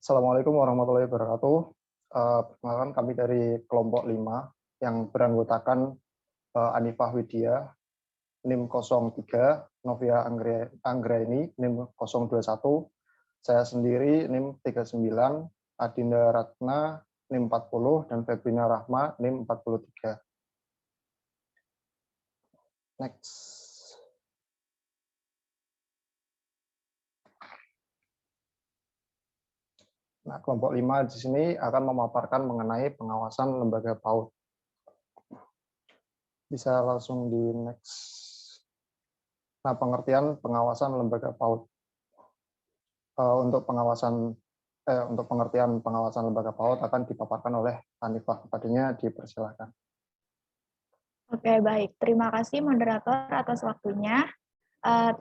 Assalamualaikum warahmatullahi wabarakatuh. Perkenalkan kami dari kelompok 5 yang beranggotakan Anifah Widya, NIM 03, Novia Anggraini, NIM 021, saya sendiri NIM 39, Adinda Ratna, NIM 40, dan Febrina Rahma, NIM 43. Next. Nah, kelompok 5 di sini akan memaparkan mengenai pengawasan lembaga PAUD. Bisa langsung di next. Nah, pengertian pengawasan lembaga PAUD. Untuk pengertian pengawasan lembaga PAUD akan dipaparkan oleh Anifah. Kepadanya dipersilakan. Oke, baik. Terima kasih moderator atas waktunya.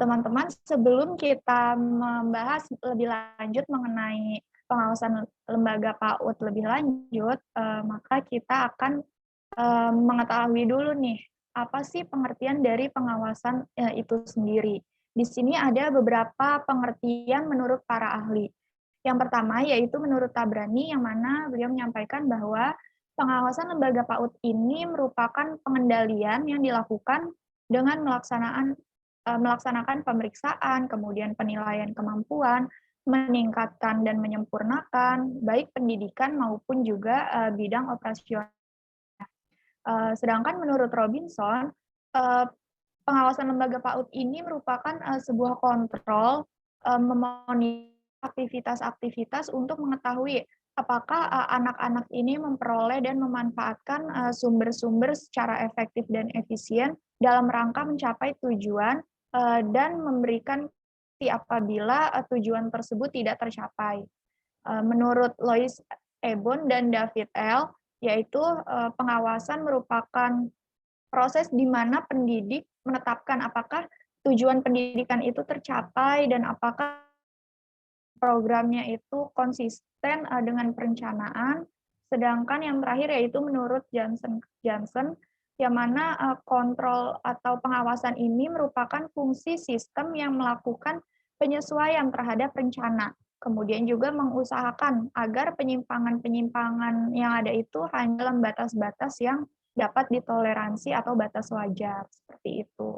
Teman-teman, sebelum kita membahas lebih lanjut mengenai pengawasan lembaga PAUD lebih lanjut, maka kita akan mengetahui dulu nih, apa sih pengertian dari pengawasan itu sendiri. Di sini ada beberapa pengertian menurut para ahli. Yang pertama yaitu menurut Tabrani, yang mana beliau menyampaikan bahwa pengawasan lembaga PAUD ini merupakan pengendalian yang dilakukan dengan melaksanakan pemeriksaan, kemudian penilaian kemampuan, meningkatkan dan menyempurnakan baik pendidikan maupun juga bidang operasional. Sedangkan menurut Robinson, pengawasan lembaga PAUD ini merupakan sebuah kontrol memonitor aktivitas-aktivitas untuk mengetahui apakah anak-anak ini memperoleh dan memanfaatkan sumber-sumber secara efektif dan efisien dalam rangka mencapai tujuan dan memberikan apabila tujuan tersebut tidak tercapai. Menurut Lois Ebon dan David L., yaitu pengawasan merupakan proses di mana pendidik menetapkan apakah tujuan pendidikan itu tercapai dan apakah programnya itu konsisten dengan perencanaan. Sedangkan yang terakhir yaitu menurut Johnson, yang mana kontrol atau pengawasan ini merupakan fungsi sistem yang melakukan penyesuaian terhadap rencana. Kemudian juga mengusahakan agar penyimpangan-penyimpangan yang ada itu hanya dalam batas-batas yang dapat ditoleransi atau batas wajar, seperti itu.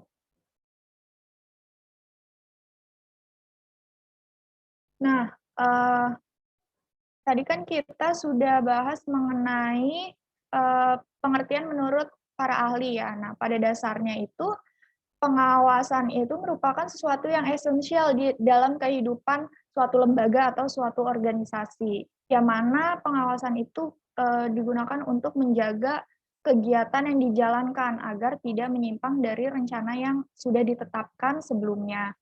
Nah, tadi kan kita sudah bahas mengenai pengertian menurut para ahli ya. Nah, pada dasarnya itu pengawasan itu merupakan sesuatu yang esensial di dalam kehidupan suatu lembaga atau suatu organisasi. Yang mana pengawasan itu digunakan untuk menjaga kegiatan yang dijalankan agar tidak menyimpang dari rencana yang sudah ditetapkan sebelumnya.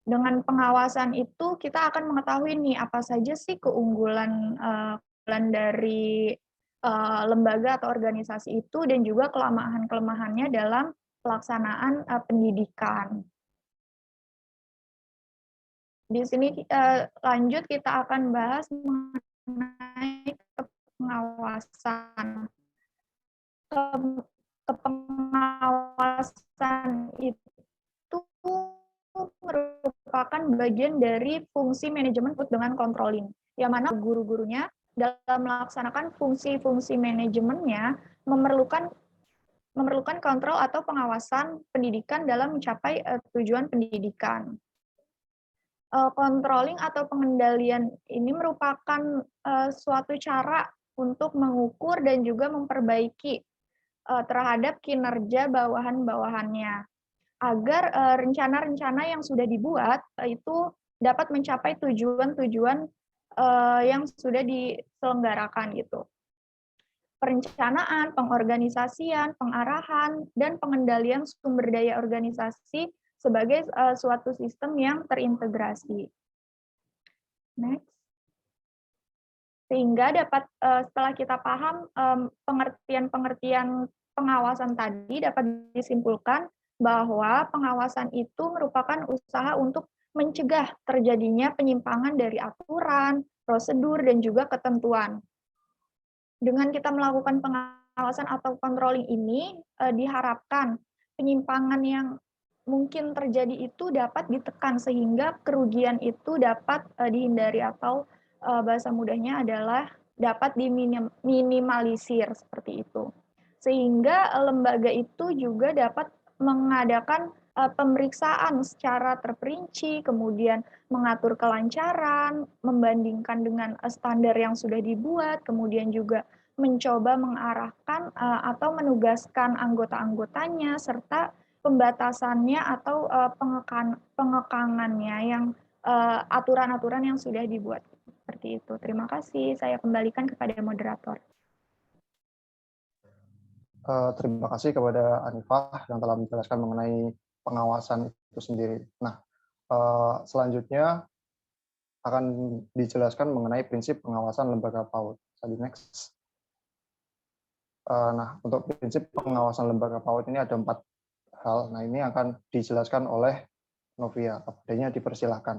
Dengan pengawasan itu kita akan mengetahui nih apa saja sih keunggulan dari lembaga atau organisasi itu dan juga kelemahan-kelemahannya dalam pelaksanaan pendidikan. Di sini lanjut kita akan bahas mengenai pengawasan. Pengawasan itu merupakan bagian dari fungsi manajemen dengan controlling, yang mana guru-gurunya dalam melaksanakan fungsi-fungsi manajemennya memerlukan kontrol atau pengawasan pendidikan dalam mencapai tujuan pendidikan. Controlling atau pengendalian ini merupakan suatu cara untuk mengukur dan juga memperbaiki terhadap kinerja bawahan-bawahannya, agar rencana-rencana yang sudah dibuat itu dapat mencapai tujuan-tujuan yang sudah diselenggarakan gitu. Perencanaan, pengorganisasian, pengarahan, dan pengendalian sumber daya organisasi sebagai suatu sistem yang terintegrasi. Next. Sehingga dapat setelah kita paham pengertian-pengertian pengawasan tadi, dapat disimpulkan bahwa pengawasan itu merupakan usaha untuk mencegah terjadinya penyimpangan dari aturan, prosedur, dan juga ketentuan. Dengan kita melakukan pengawasan atau controlling ini, diharapkan penyimpangan yang mungkin terjadi itu dapat ditekan sehingga kerugian itu dapat dihindari atau bahasa mudahnya adalah dapat diminimalisir seperti itu. Sehingga lembaga itu juga dapat mengadakan pemeriksaan secara terperinci, kemudian mengatur kelancaran, membandingkan dengan standar yang sudah dibuat, kemudian juga mencoba mengarahkan atau menugaskan anggota-anggotanya serta pembatasannya atau pengekangannya yang aturan-aturan yang sudah dibuat seperti itu. Terima kasih. Saya kembalikan kepada moderator. Terima kasih kepada Anifah yang telah menjelaskan mengenai pengawasan itu sendiri. Nah, selanjutnya akan dijelaskan mengenai prinsip pengawasan lembaga PAUD. Jadi next. Nah, untuk prinsip pengawasan lembaga PAUD ini ada 4 hal. Nah, ini akan dijelaskan oleh Novia. Kepadanya dipersilahkan.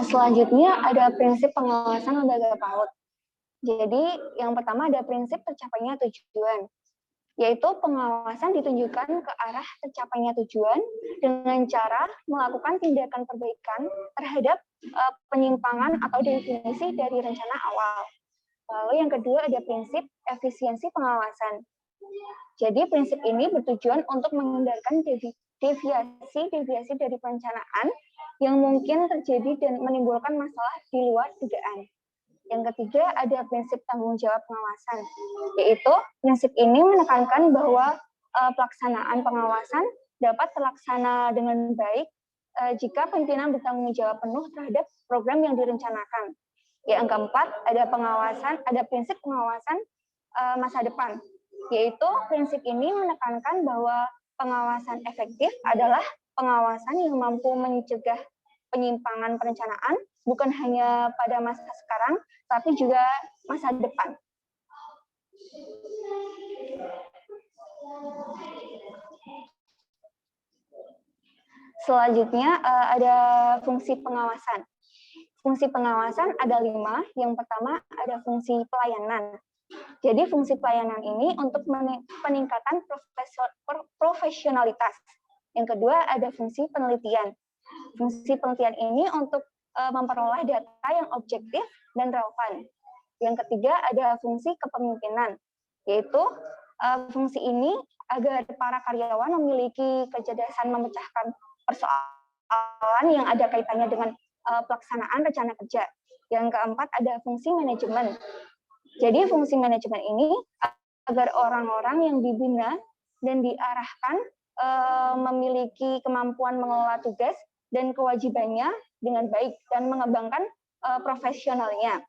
Selanjutnya ada prinsip pengawasan lembaga PAUD. Jadi yang pertama ada prinsip tercapainya tujuan, yaitu pengawasan ditunjukkan ke arah tercapainya tujuan dengan cara melakukan tindakan perbaikan terhadap penyimpangan atau definisi dari rencana awal. Lalu yang kedua ada prinsip efisiensi pengawasan. Jadi prinsip ini bertujuan untuk menghindarkan deviasi dari perencanaan yang mungkin terjadi dan menimbulkan masalah di luar dugaan. Yang ketiga ada prinsip tanggung jawab pengawasan, yaitu prinsip ini menekankan bahwa pelaksanaan pengawasan dapat terlaksana dengan baik jika pimpinan bertanggung jawab penuh terhadap program yang direncanakan. Yang keempat ada prinsip pengawasan masa depan, yaitu prinsip ini menekankan bahwa pengawasan efektif adalah pengawasan yang mampu mencegah penyimpangan perencanaan bukan hanya pada masa sekarang, tapi juga masa depan. Selanjutnya ada fungsi pengawasan. Fungsi pengawasan ada 5. Yang pertama ada fungsi pelayanan. Jadi fungsi pelayanan ini untuk peningkatan profesionalitas. Yang kedua ada fungsi penelitian. Fungsi penelitian ini untuk memperoleh data yang objektif dan relevan. Yang ketiga ada fungsi kepemimpinan, yaitu fungsi ini agar para karyawan memiliki kecerdasan memecahkan persoalan yang ada kaitannya dengan pelaksanaan rencana kerja. Yang keempat ada fungsi manajemen. Jadi fungsi manajemen ini agar orang-orang yang dibina dan diarahkan memiliki kemampuan mengelola tugas dan kewajibannya dengan baik dan mengembangkan profesionalnya.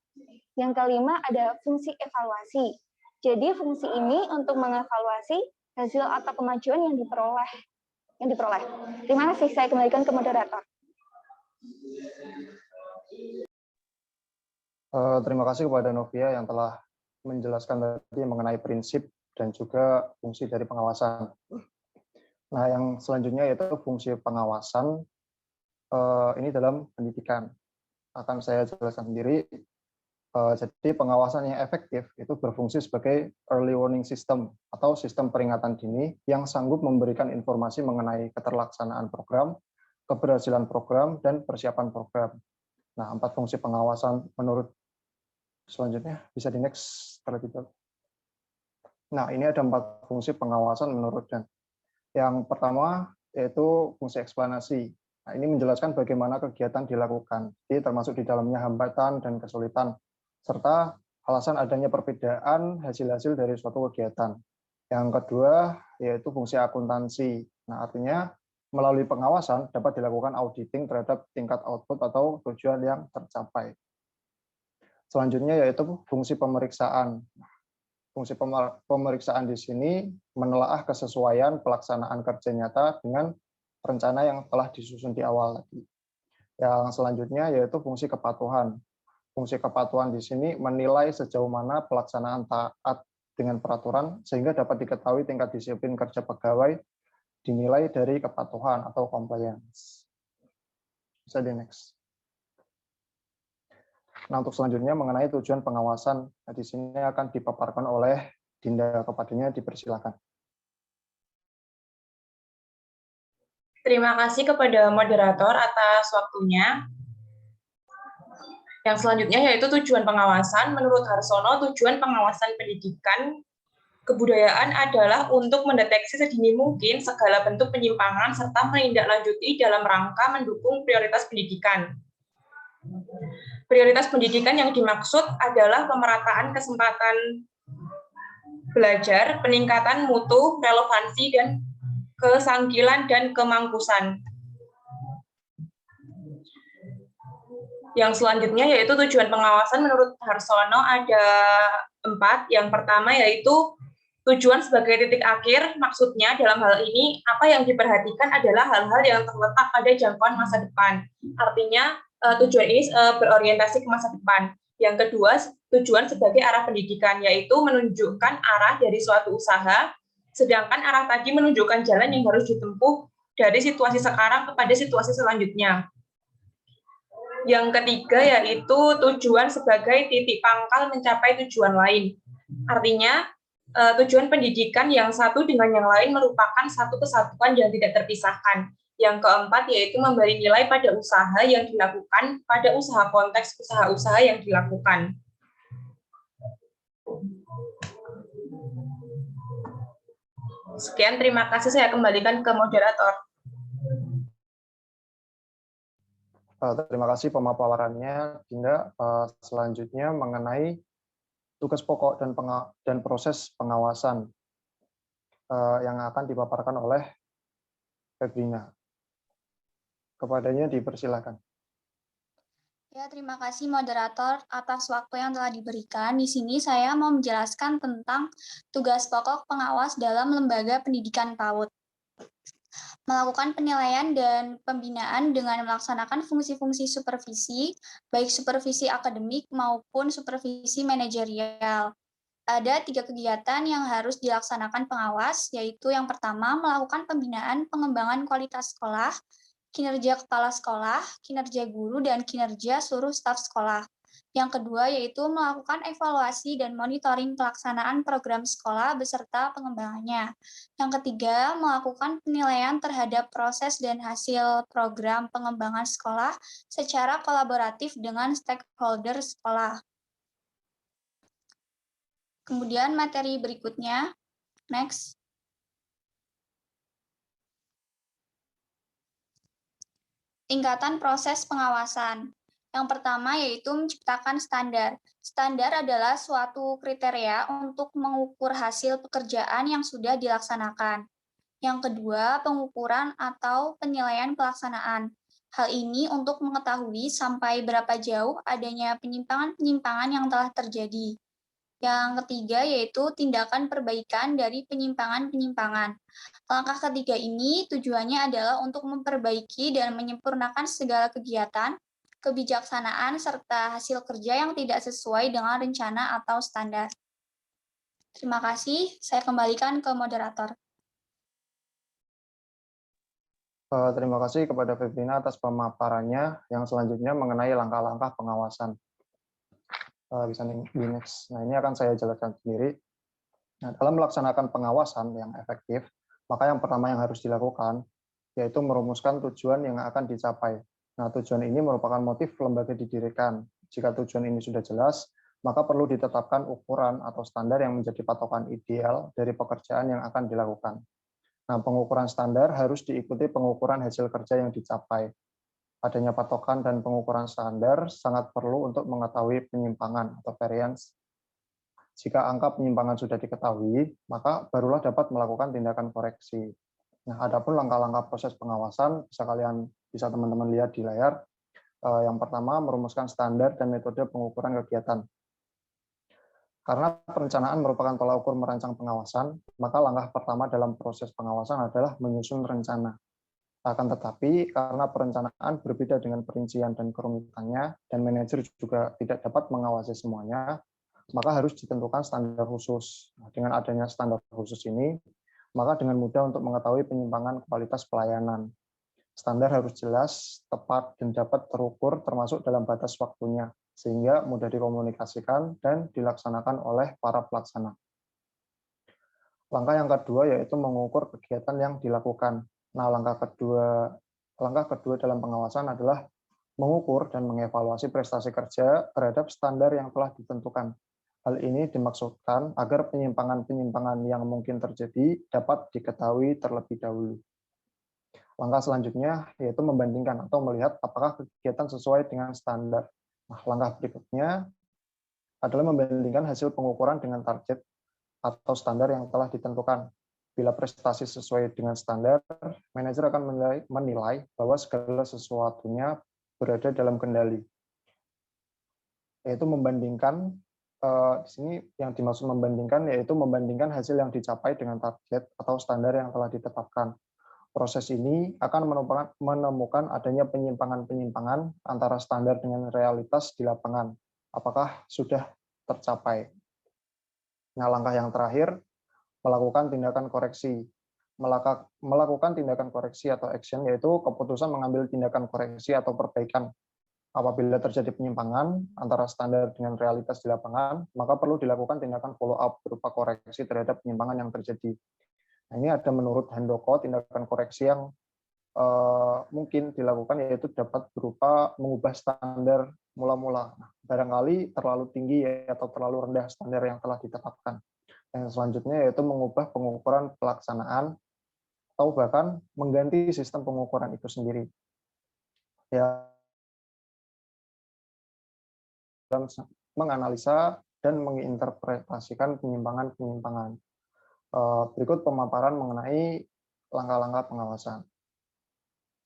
Yang kelima ada fungsi evaluasi. Jadi fungsi ini untuk mengevaluasi hasil atau kemajuan yang diperoleh. Terima kasih, saya kembalikan ke moderator. Terima kasih kepada Novia yang telah menjelaskan tadi mengenai prinsip dan juga fungsi dari pengawasan. Nah, yang selanjutnya yaitu fungsi pengawasan ini dalam pendidikan. Akan saya jelaskan sendiri. Jadi pengawasan yang efektif itu berfungsi sebagai early warning system atau sistem peringatan dini yang sanggup memberikan informasi mengenai keterlaksanaan program, keberhasilan program, dan persiapan program. Nah, 4 fungsi pengawasan menurut selanjutnya bisa di next terlebih dahulu. Nah, ini ada 4 fungsi pengawasan menurut Dan. Yang pertama yaitu fungsi eksplanasi. Nah, ini menjelaskan bagaimana kegiatan dilakukan, jadi termasuk di dalamnya hambatan dan kesulitan, serta alasan adanya perbedaan hasil-hasil dari suatu kegiatan. Yang kedua yaitu fungsi akuntansi. Nah, artinya melalui pengawasan dapat dilakukan auditing terhadap tingkat output atau tujuan yang tercapai. Selanjutnya yaitu fungsi pemeriksaan. Fungsi pemeriksaan di sini menelaah kesesuaian pelaksanaan kerja nyata dengan rencana yang telah disusun di awal tadi. Yang selanjutnya yaitu fungsi kepatuhan. Fungsi kepatuhan di sini menilai sejauh mana pelaksanaan taat dengan peraturan sehingga dapat diketahui tingkat disiplin kerja pegawai dinilai dari kepatuhan atau compliance. Bisa di next. Nah, untuk selanjutnya mengenai tujuan pengawasan, di sini akan dipaparkan oleh Dinda, kepadanya dipersilakan. Terima kasih kepada moderator atas waktunya. Yang selanjutnya yaitu tujuan pengawasan. Menurut Harsono, tujuan pengawasan pendidikan kebudayaan adalah untuk mendeteksi sedini mungkin segala bentuk penyimpangan serta menindaklanjuti dalam rangka mendukung prioritas pendidikan. Prioritas pendidikan yang dimaksud adalah pemerataan kesempatan belajar, peningkatan mutu, relevansi, dan kesangkilan dan kemangkusan. Yang selanjutnya yaitu tujuan pengawasan menurut Harsono ada 4. Yang pertama yaitu tujuan sebagai titik akhir, maksudnya dalam hal ini apa yang diperhatikan adalah hal-hal yang terletak pada jangkauan masa depan. Artinya tujuan ini berorientasi ke masa depan. Yang kedua, tujuan sebagai arah pendidikan, yaitu menunjukkan arah dari suatu usaha, sedangkan arah tadi menunjukkan jalan yang harus ditempuh dari situasi sekarang kepada situasi selanjutnya. Yang ketiga yaitu tujuan sebagai titik pangkal mencapai tujuan lain. Artinya, tujuan pendidikan yang satu dengan yang lain merupakan satu kesatuan yang tidak terpisahkan. Yang keempat yaitu memberi nilai pada usaha yang dilakukan, pada usaha konteks usaha-usaha yang dilakukan. Sekian, terima kasih. Saya kembalikan ke moderator. Terima kasih pemaparannya, Dinda. Selanjutnya mengenai tugas pokok dan proses pengawasan yang akan dipaparkan oleh Febrina. Kepadanya dipersilakan. Ya, terima kasih moderator atas waktu yang telah diberikan. Di sini saya mau menjelaskan tentang tugas pokok pengawas dalam lembaga pendidikan PAUD. Melakukan penilaian dan pembinaan dengan melaksanakan fungsi-fungsi supervisi, baik supervisi akademik maupun supervisi manajerial. Ada 3 kegiatan yang harus dilaksanakan pengawas, yaitu yang pertama, melakukan pembinaan pengembangan kualitas sekolah, kinerja kepala sekolah, kinerja guru, dan kinerja seluruh staf sekolah. Yang kedua, yaitu melakukan evaluasi dan monitoring pelaksanaan program sekolah beserta pengembangannya. Yang ketiga, melakukan penilaian terhadap proses dan hasil program pengembangan sekolah secara kolaboratif dengan stakeholder sekolah. Kemudian materi berikutnya, next. Tingkatan proses pengawasan. Yang pertama yaitu menciptakan standar. Standar adalah suatu kriteria untuk mengukur hasil pekerjaan yang sudah dilaksanakan. Yang kedua, pengukuran atau penilaian pelaksanaan. Hal ini untuk mengetahui sampai berapa jauh adanya penyimpangan-penyimpangan yang telah terjadi. Yang ketiga yaitu tindakan perbaikan dari penyimpangan-penyimpangan. Langkah ketiga ini tujuannya adalah untuk memperbaiki dan menyempurnakan segala kegiatan, kebijaksanaan, serta hasil kerja yang tidak sesuai dengan rencana atau standar. Terima kasih, saya kembalikan ke moderator. Terima kasih kepada Febrina atas pemaparannya. Yang selanjutnya mengenai langkah-langkah pengawasan. Bisa di next. Nah, ini akan saya jelaskan sendiri. Nah, dalam melaksanakan pengawasan yang efektif, maka yang pertama yang harus dilakukan yaitu merumuskan tujuan yang akan dicapai. Nah, tujuan ini merupakan motif lembaga didirikan. Jika tujuan ini sudah jelas, maka perlu ditetapkan ukuran atau standar yang menjadi patokan ideal dari pekerjaan yang akan dilakukan. Nah, pengukuran standar harus diikuti pengukuran hasil kerja yang dicapai. Adanya patokan dan pengukuran standar sangat perlu untuk mengetahui penyimpangan atau variance. Jika angka penyimpangan sudah diketahui, maka barulah dapat melakukan tindakan koreksi. Nah, adapun langkah-langkah proses pengawasan bisa teman-teman lihat di layar. Yang pertama, merumuskan standar dan metode pengukuran kegiatan. Karena perencanaan merupakan tolak ukur merancang pengawasan, maka langkah pertama dalam proses pengawasan adalah menyusun rencana. Akan tetapi, karena perencanaan berbeda dengan perincian dan kerumitannya, dan manajer juga tidak dapat mengawasi semuanya, maka harus ditentukan standar khusus. Nah, dengan adanya standar khusus ini, maka dengan mudah untuk mengetahui penyimpangan kualitas pelayanan. Standar harus jelas, tepat, dan dapat terukur termasuk dalam batas waktunya, sehingga mudah dikomunikasikan dan dilaksanakan oleh para pelaksana. Langkah yang kedua yaitu mengukur kegiatan yang dilakukan. Nah, langkah kedua dalam pengawasan adalah mengukur dan mengevaluasi prestasi kerja terhadap standar yang telah ditentukan. Hal ini dimaksudkan agar penyimpangan-penyimpangan yang mungkin terjadi dapat diketahui terlebih dahulu. Langkah selanjutnya yaitu membandingkan atau melihat apakah kegiatan sesuai dengan standar. Nah, langkah berikutnya adalah membandingkan hasil pengukuran dengan target atau standar yang telah ditentukan. Bila prestasi sesuai dengan standar, manajer akan menilai bahwa segala sesuatunya berada dalam kendali. Yaitu membandingkan, di sini yang dimaksud membandingkan yaitu membandingkan hasil yang dicapai dengan target atau standar yang telah ditetapkan. Proses ini akan menemukan adanya penyimpangan-penyimpangan antara standar dengan realitas di lapangan. Apakah sudah tercapai? Nah, langkah yang terakhir, melakukan tindakan koreksi. Melakukan tindakan koreksi atau action, yaitu keputusan mengambil tindakan koreksi atau perbaikan. Apabila terjadi penyimpangan antara standar dengan realitas di lapangan, maka perlu dilakukan tindakan follow-up berupa koreksi terhadap penyimpangan yang terjadi. Nah, ini ada menurut Handoko, tindakan koreksi yang mungkin dilakukan yaitu dapat berupa mengubah standar mula-mula. Nah, barangkali terlalu tinggi atau terlalu rendah standar yang telah ditetapkan. Yang selanjutnya yaitu mengubah pengukuran pelaksanaan atau bahkan mengganti sistem pengukuran itu sendiri. Ya, dalam menganalisa dan menginterpretasikan penyimpangan-penyimpangan. Berikut pemaparan mengenai langkah-langkah pengawasan.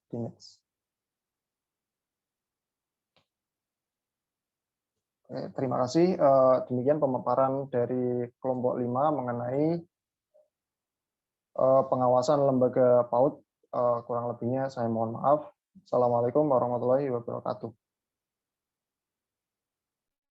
Oke, terima kasih. Demikian pemaparan dari kelompok 5 mengenai pengawasan lembaga PAUD. Kurang lebihnya saya mohon maaf. Assalamualaikum warahmatullahi wabarakatuh.